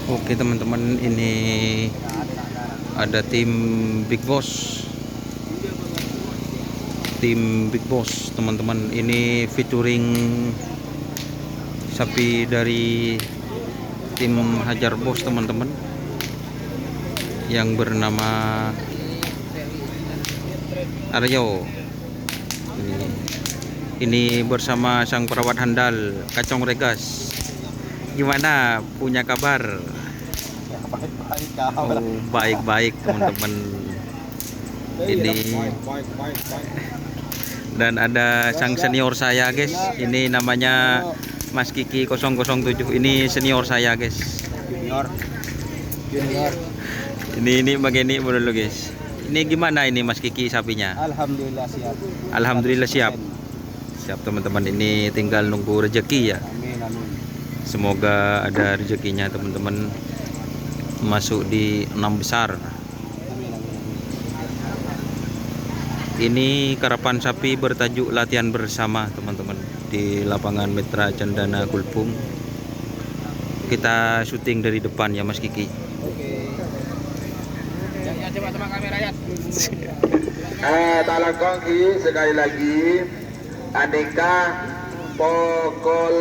Oke teman-teman, ini ada tim Big Boss. Tim Big Boss teman-teman, ini featuring sapi dari tim Hajar Bos teman-teman, yang bernama Aryo. Ini bersama sang perawat handal Kacong Regas. Gimana, punya kabar? Oh, baik-baik teman-teman. Ini dan ada sang senior saya guys, ini namanya Mas Kiki 007. Ini senior saya guys. Junior. Ini begini dulu guys. Ini gimana ini Mas Kiki sapinya? Alhamdulillah siap. Alhamdulillah siap. Siap teman-teman, ini tinggal nunggu rezeki ya. Amin amin. Semoga ada rezekinya teman-teman, masuk di 6 besar. Amin amin. Ini karapan sapi bertajuk latihan bersama teman-teman, di lapangan Mitra Cendana Kulpum. Kita syuting dari depan ya Mas Kiki. Oke. Ya coba sama kamera ya. Talangkong sekali lagi Aneka pokol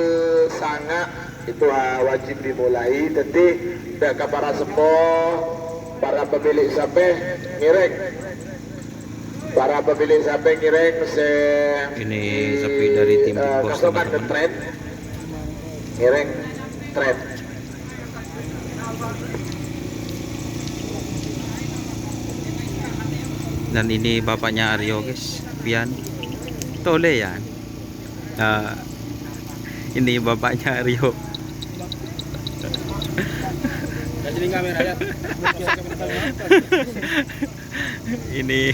sanga itu wajib dimulai. Jadi ke para sepuh, para pemilik sapi ngireng, para pemilik sapi ngireng Ini sapi dari tim Big Boss kasukan ke teman-teman. tren ngireng tren. Dan ini bapaknya Aryo guys, Pian Tole ya. Nah, ini bapaknya Aryo. Jadi kamera ya. Ini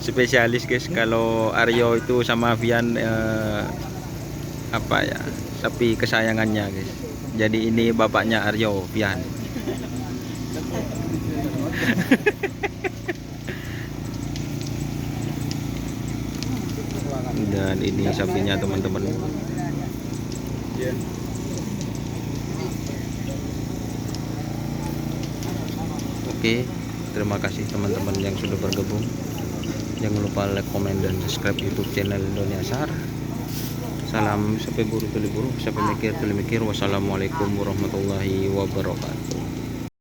spesialis guys, kalau Aryo itu sama Vian apa ya, sapi kesayangannya guys. Jadi ini bapaknya Aryo, Vian. Dan ini sapinya teman-teman. Oke, terima kasih teman-teman yang sudah bergabung. Jangan lupa like, komen, dan subscribe YouTube channel Indonesia Sar. Salam sampai buru tuli buru, sampai mikir tuli mikir. Wassalamualaikum warahmatullahi wabarakatuh.